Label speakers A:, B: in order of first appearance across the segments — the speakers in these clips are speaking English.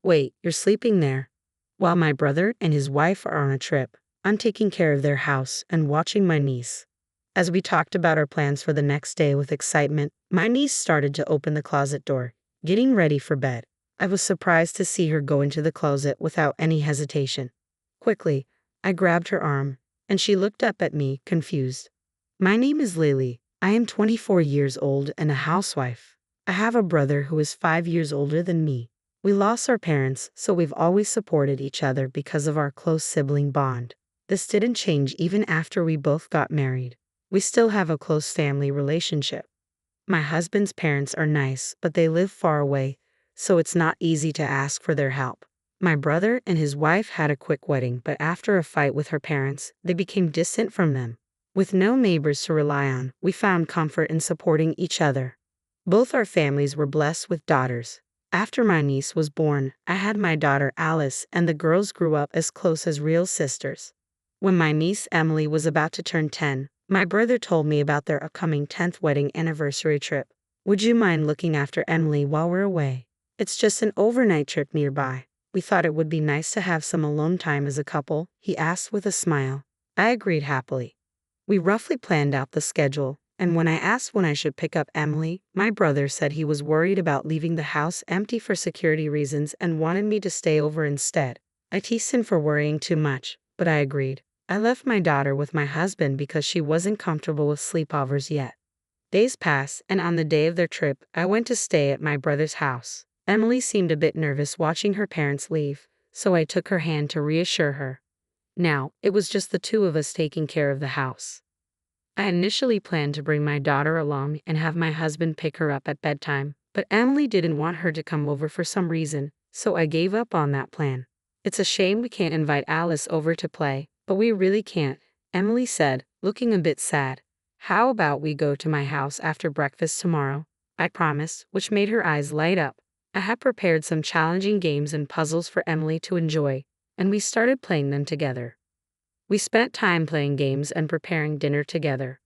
A: Wait, you're sleeping there? While my brother and his wife are on a trip, I'm taking care of their house and watching my niece. As we talked about our plans for the next day with excitement, my niece started to open the closet door, getting ready for bed. I was surprised to see her go into the closet without any hesitation. Quickly, I grabbed her arm, and she looked up at me, confused. My name is Lily. I am 24 years old and a housewife. I have a brother who is 5 years older than me. We lost our parents, so we've always supported each other because of our close sibling bond. This didn't change even after we both got married. We still have a close family relationship. My husband's parents are nice, but they live far away, so it's not easy to ask for their help. My brother and his wife had a quick wedding, but after a fight with her parents, they became distant from them. With no neighbors to rely on, we found comfort in supporting each other. Both our families were blessed with daughters. After my niece was born, I had my daughter Alice, and the girls grew up as close as real sisters. When my niece Emily was about to turn 10, my brother told me about their upcoming 10th wedding anniversary trip. Would you mind looking after Emily while we're away? It's just an overnight trip nearby. We thought it would be nice to have some alone time as a couple, he asked with a smile. I agreed happily. We roughly planned out the schedule, and when I asked when I should pick up Emily, my brother said he was worried about leaving the house empty for security reasons and wanted me to stay over instead. I teased him for worrying too much, but I agreed. I left my daughter with my husband because she wasn't comfortable with sleepovers yet. Days passed, and on the day of their trip, I went to stay at my brother's house. Emily seemed a bit nervous watching her parents leave, so I took her hand to reassure her. Now, it was just the two of us taking care of the house. I initially planned to bring my daughter along and have my husband pick her up at bedtime, but Emily didn't want her to come over for some reason, so I gave up on that plan. It's a shame we can't invite Alice over to play, but we really can't, Emily said, looking a bit sad. How about we go to my house after breakfast tomorrow? I promised, which made her eyes light up. I had prepared some challenging games and puzzles for Emily to enjoy, and we started playing them together. We spent time playing games and preparing dinner together.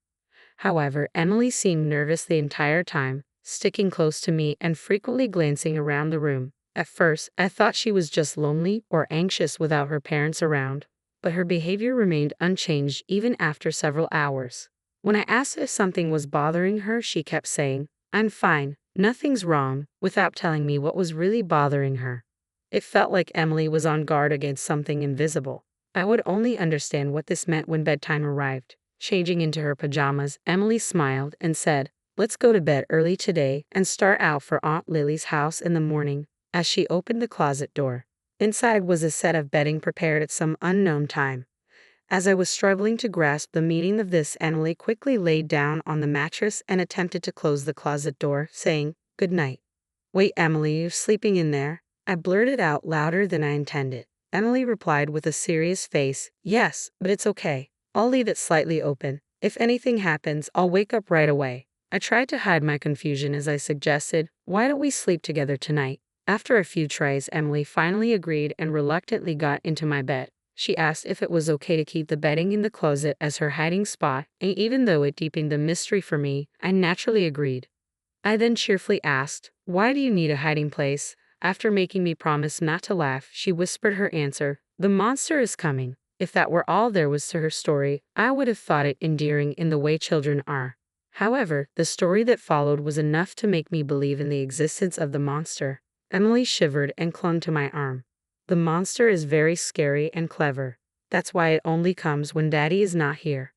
A: However, Emily seemed nervous the entire time, sticking close to me and frequently glancing around the room. At first, I thought she was just lonely or anxious without her parents around, but her behavior remained unchanged even after several hours. When I asked if something was bothering her, she kept saying, "I'm fine, nothing's wrong," without telling me what was really bothering her. It felt like Emily was on guard against something invisible. I would only understand what this meant when bedtime arrived. Changing into her pajamas, Emily smiled and said, "Let's go to bed early today and start out for Aunt Lily's house in the morning," as she opened the closet door. Inside was a set of bedding prepared at some unknown time. As I was struggling to grasp the meaning of this, Emily quickly laid down on the mattress and attempted to close the closet door, saying, "Good night." "Wait, Emily, you're sleeping in there?" I blurted out louder than I intended. Emily replied with a serious face, "Yes, but it's okay. I'll leave it slightly open. If anything happens, I'll wake up right away." I tried to hide my confusion as I suggested, "Why don't we sleep together tonight?" After a few tries, Emily finally agreed and reluctantly got into my bed. She asked if it was okay to keep the bedding in the closet as her hiding spot, and even though it deepened the mystery for me, I naturally agreed. I then cheerfully asked, "Why do you need a hiding place?" After making me promise not to laugh, she whispered her answer, "The monster is coming." If that were all there was to her story, I would have thought it endearing in the way children are. However, the story that followed was enough to make me believe in the existence of the monster. Emily shivered and clung to my arm. "The monster is very scary and clever. That's why it only comes when Daddy is not here.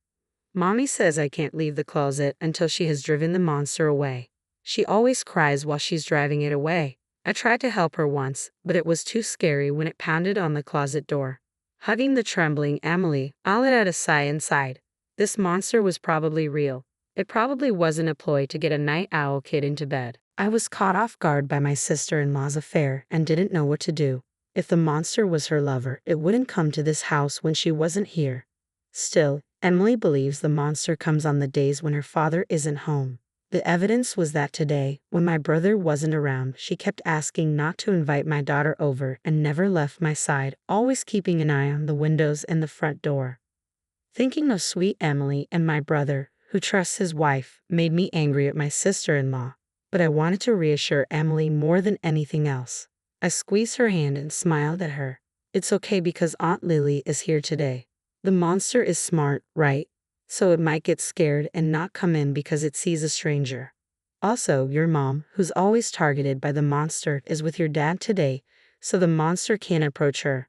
A: Mommy says I can't leave the closet until she has driven the monster away. She always cries while she's driving it away." I tried to help her once, but it was too scary when it pounded on the closet door. Hugging the trembling Emily, I let out a sigh and sighed. This monster was probably real. It probably wasn't a ploy to get a night owl kid into bed. I was caught off guard by my sister-in-law's affair and didn't know what to do. If the monster was her lover, it wouldn't come to this house when she wasn't here. Still, Emily believes the monster comes on the days when her father isn't home. The evidence was that today, when my brother wasn't around, she kept asking not to invite my daughter over and never left my side, always keeping an eye on the windows and the front door. Thinking of sweet Emily and my brother, who trusts his wife, made me angry at my sister-in-law, but I wanted to reassure Emily more than anything else. I squeezed her hand and smiled at her. It's okay because Aunt Lily is here today. The monster is smart, right? So it might get scared and not come in because it sees a stranger. Also, your mom, who's always targeted by the monster, is with your dad today, so the monster can't approach her.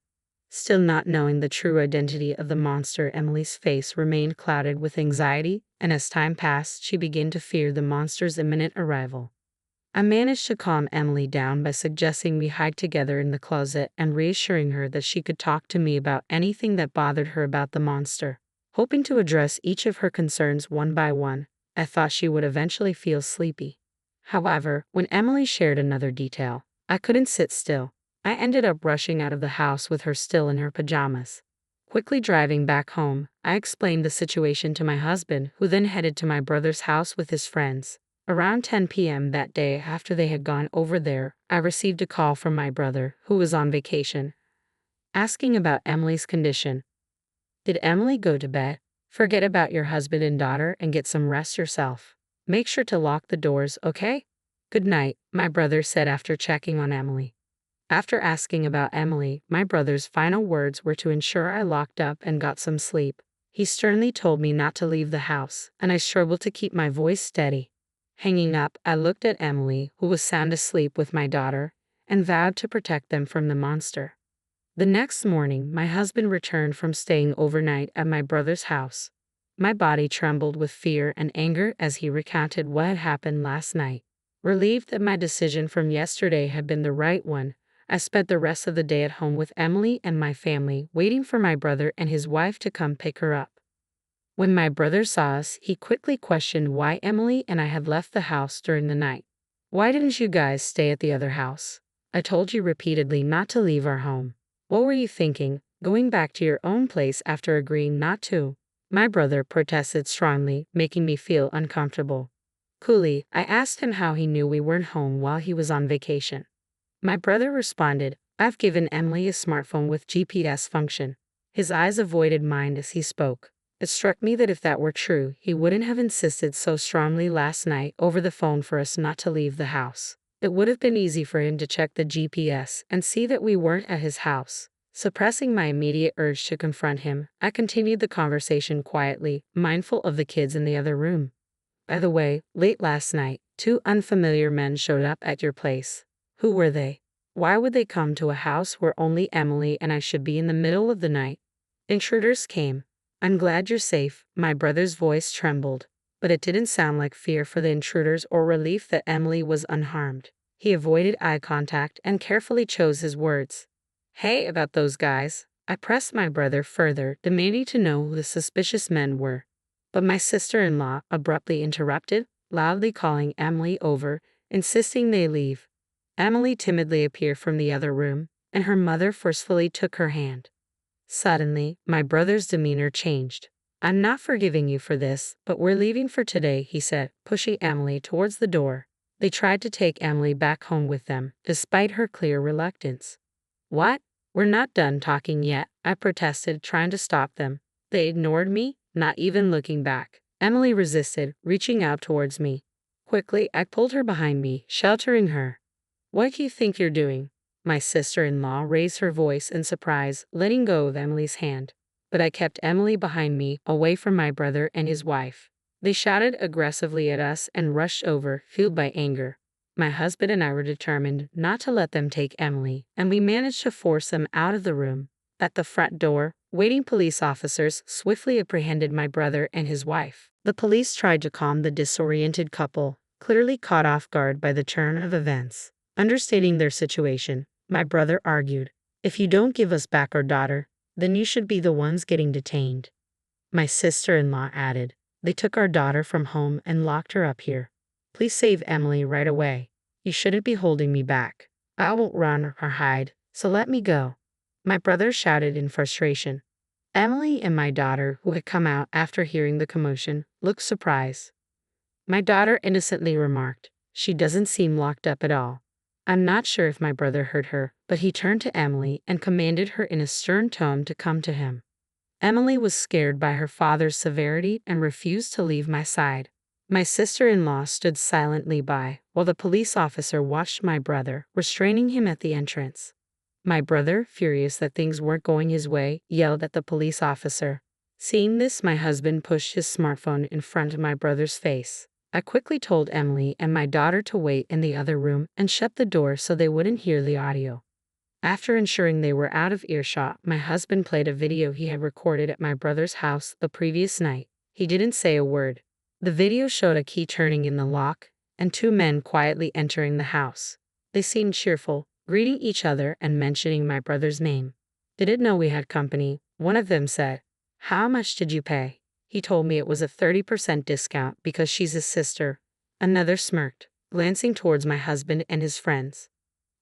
A: Still not knowing the true identity of the monster, Emily's face remained clouded with anxiety, and as time passed, she began to fear the monster's imminent arrival. I managed to calm Emily down by suggesting we hide together in the closet and reassuring her that she could talk to me about anything that bothered her about the monster. Hoping to address each of her concerns one by one, I thought she would eventually feel sleepy. However, when Emily shared another detail, I couldn't sit still. I ended up rushing out of the house with her still in her pajamas. Quickly driving back home, I explained the situation to my husband, who then headed to my brother's house with his friends. Around 10 p.m. that day, after they had gone over there, I received a call from my brother, who was on vacation, asking about Emily's condition. Did Emily go to bed? Forget about your husband and daughter and get some rest yourself. Make sure to lock the doors, okay? Good night, my brother said after checking on Emily. After asking about Emily, my brother's final words were to ensure I locked up and got some sleep. He sternly told me not to leave the house, and I struggled to keep my voice steady. Hanging up, I looked at Emily, who was sound asleep with my daughter, and vowed to protect them from the monster. The next morning, my husband returned from staying overnight at my brother's house. My body trembled with fear and anger as he recounted what had happened last night. Relieved that my decision from yesterday had been the right one, I spent the rest of the day at home with Emily and my family, waiting for my brother and his wife to come pick her up. When my brother saw us, he quickly questioned why Emily and I had left the house during the night. Why didn't you guys stay at the other house? I told you repeatedly not to leave our home. What were you thinking, going back to your own place after agreeing not to? My brother protested strongly, making me feel uncomfortable. Coolly, I asked him how he knew we weren't home while he was on vacation. My brother responded, I've given Emily a smartphone with GPS function. His eyes avoided mine as he spoke. It struck me that if that were true, he wouldn't have insisted so strongly last night over the phone for us not to leave the house. It would have been easy for him to check the GPS and see that we weren't at his house. Suppressing my immediate urge to confront him, I continued the conversation quietly, mindful of the kids in the other room. By the way, late last night, 2 unfamiliar men showed up at your place. Who were they? Why would they come to a house where only Emily and I should be in the middle of the night? Intruders came. I'm glad you're safe, my brother's voice trembled, but it didn't sound like fear for the intruders or relief that Emily was unharmed. He avoided eye contact and carefully chose his words. Hey, about those guys. I pressed my brother further, demanding to know who the suspicious men were. But my sister-in-law abruptly interrupted, loudly calling Emily over, insisting they leave. Emily timidly appeared from the other room, and her mother forcefully took her hand. Suddenly, my brother's demeanor changed. I'm not forgiving you for this, but we're leaving for today, he said, pushing Emily towards the door. They tried to take Emily back home with them, despite her clear reluctance. What? We're not done talking yet, I protested, trying to stop them. They ignored me, not even looking back. Emily resisted, reaching out towards me. Quickly, I pulled her behind me, sheltering her. What do you think you're doing? My sister-in-law raised her voice in surprise, letting go of Emily's hand. But I kept Emily behind me, away from my brother and his wife. They shouted aggressively at us and rushed over, fueled by anger. My husband and I were determined not to let them take Emily, and we managed to force them out of the room. At the front door, waiting police officers swiftly apprehended my brother and his wife. The police tried to calm the disoriented couple, clearly caught off guard by the turn of events. Understating their situation, my brother argued, if you don't give us back our daughter, then you should be the ones getting detained. My sister-in-law added, they took our daughter from home and locked her up here. Please save Emily right away. You shouldn't be holding me back. I won't run or hide, so let me go. My brother shouted in frustration. Emily and my daughter, who had come out after hearing the commotion, looked surprised. My daughter innocently remarked, she doesn't seem locked up at all. I'm not sure if my brother heard her, but he turned to Emily and commanded her in a stern tone to come to him. Emily was scared by her father's severity and refused to leave my side. My sister-in-law stood silently by while the police officer watched my brother, restraining him at the entrance. My brother, furious that things weren't going his way, yelled at the police officer. Seeing this, my husband pushed his smartphone in front of my brother's face. I quickly told Emily and my daughter to wait in the other room and shut the door so they wouldn't hear the audio. After ensuring they were out of earshot, my husband played a video he had recorded at my brother's house the previous night. He didn't say a word. The video showed a key turning in the lock and two men quietly entering the house. They seemed cheerful, greeting each other and mentioning my brother's name. Didn't know we had company, one of them said. How much did you pay? He told me it was a 30% discount because she's his sister. Another smirked, glancing towards my husband and his friends.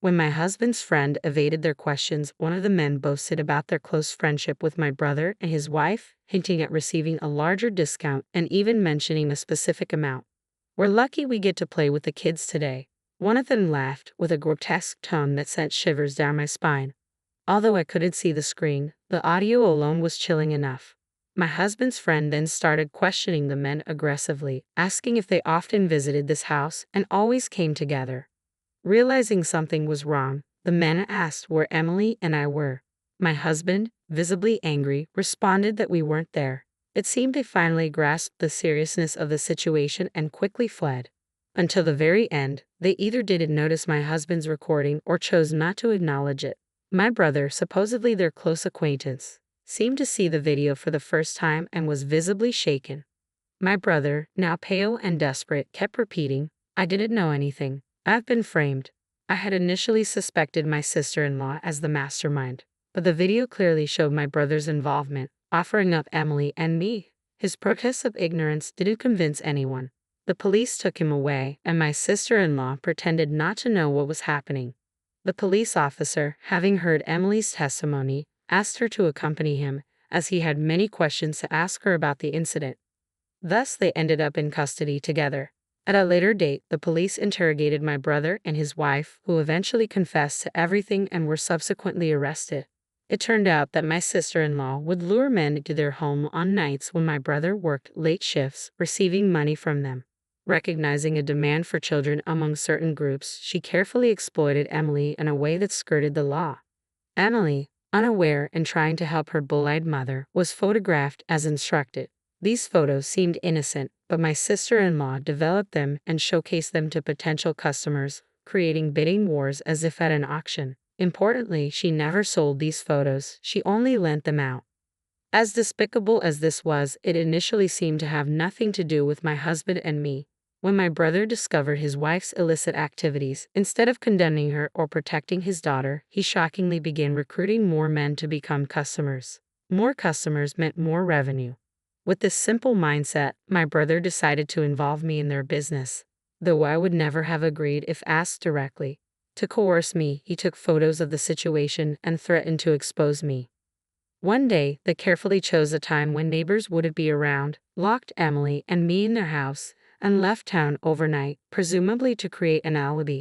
A: When my husband's friend evaded their questions, one of the men boasted about their close friendship with my brother and his wife, hinting at receiving a larger discount and even mentioning a specific amount. We're lucky we get to play with the kids today. One of them laughed with a grotesque tone that sent shivers down my spine. Although I couldn't see the screen, the audio alone was chilling enough. My husband's friend then started questioning the men aggressively, asking if they often visited this house and always came together. Realizing something was wrong, the men asked where Emily and I were. My husband, visibly angry, responded that we weren't there. It seemed they finally grasped the seriousness of the situation and quickly fled. Until the very end, they either didn't notice my husband's recording or chose not to acknowledge it. My brother, supposedly their close acquaintance, seemed to see the video for the first time and was visibly shaken. My brother, now pale and desperate, kept repeating, "I didn't know anything. I've been framed." I had initially suspected my sister-in-law as the mastermind, but the video clearly showed my brother's involvement, offering up Emily and me. His protests of ignorance didn't convince anyone. The police took him away, and my sister-in-law pretended not to know what was happening. The police officer, having heard Emily's testimony, asked her to accompany him, as he had many questions to ask her about the incident. Thus, they ended up in custody together. At a later date, the police interrogated my brother and his wife, who eventually confessed to everything and were subsequently arrested. It turned out that my sister-in-law would lure men to their home on nights when my brother worked late shifts, receiving money from them. Recognizing a demand for children among certain groups, she carefully exploited Emily in a way that skirted the law. Emily, unaware and trying to help her bull-eyed mother, was photographed as instructed. These photos seemed innocent, but my sister-in-law developed them and showcased them to potential customers, creating bidding wars as if at an auction. Importantly, she never sold these photos, she only lent them out. As despicable as this was, it initially seemed to have nothing to do with my husband and me. When my brother discovered his wife's illicit activities, instead of condemning her or protecting his daughter, he shockingly began recruiting more men to become customers. More customers meant more revenue. With this simple mindset, my brother decided to involve me in their business, though I would never have agreed if asked directly. To coerce me, he took photos of the situation and threatened to expose me. One day, they carefully chose a time when neighbors wouldn't be around, locked Emily and me in their house, and left town overnight, presumably to create an alibi.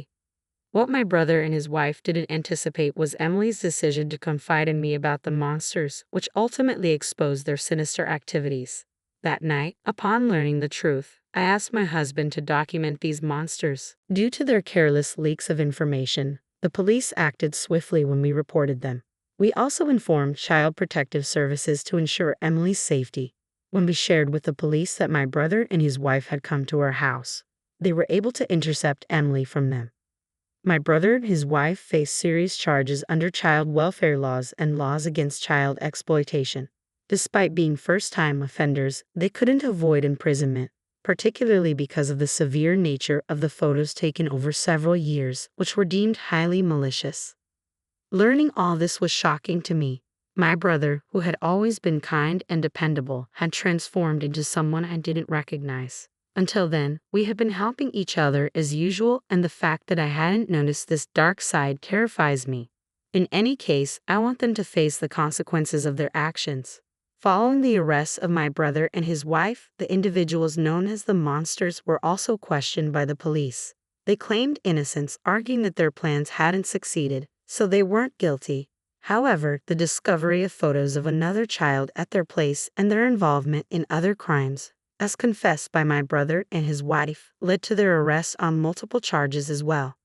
A: What my brother and his wife didn't anticipate was Emily's decision to confide in me about the monsters, which ultimately exposed their sinister activities. That night, upon learning the truth, I asked my husband to document these monsters. Due to their careless leaks of information, the police acted swiftly when we reported them. We also informed Child Protective Services to ensure Emily's safety. When we shared with the police that my brother and his wife had come to our house, they were able to intercept Emily from them. My brother and his wife face serious charges under child welfare laws and laws against child exploitation. Despite being first-time offenders, they couldn't avoid imprisonment, particularly because of the severe nature of the photos taken over several years, which were deemed highly malicious. Learning all this was shocking to me. My brother, who had always been kind and dependable, had transformed into someone I didn't recognize. Until then, we had been helping each other as usual, and the fact that I hadn't noticed this dark side terrifies me. In any case, I want them to face the consequences of their actions. Following the arrests of my brother and his wife, the individuals known as the monsters were also questioned by the police. They claimed innocence, arguing that their plans hadn't succeeded, so they weren't guilty. However, the discovery of photos of another child at their place and their involvement in other crimes as confessed by my brother and his wife, led to their arrest on multiple charges as well.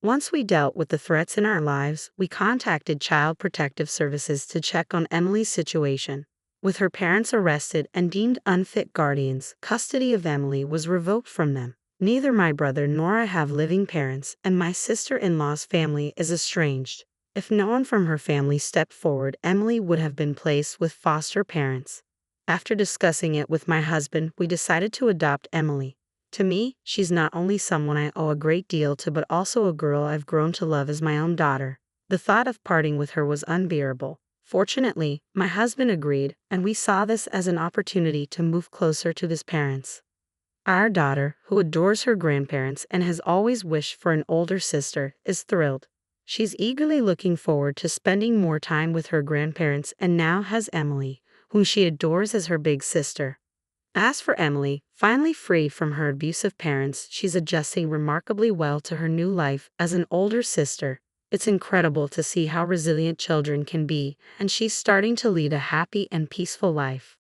A: Once we dealt with the threats in our lives, we contacted Child Protective Services to check on Emily's situation. With her parents arrested and deemed unfit guardians, custody of Emily was revoked from them. Neither my brother nor I have living parents, and my sister-in-law's family is estranged. If no one from her family stepped forward, Emily would have been placed with foster parents. After discussing it with my husband, we decided to adopt Emily. To me, she's not only someone I owe a great deal to but also a girl I've grown to love as my own daughter. The thought of parting with her was unbearable. Fortunately, my husband agreed, and we saw this as an opportunity to move closer to his parents. Our daughter, who adores her grandparents and has always wished for an older sister, is thrilled. She's eagerly looking forward to spending more time with her grandparents and now has Emily, whom she adores as her big sister. As for Emily, finally free from her abusive parents, she's adjusting remarkably well to her new life as an older sister. It's incredible to see how resilient children can be, and she's starting to lead a happy and peaceful life.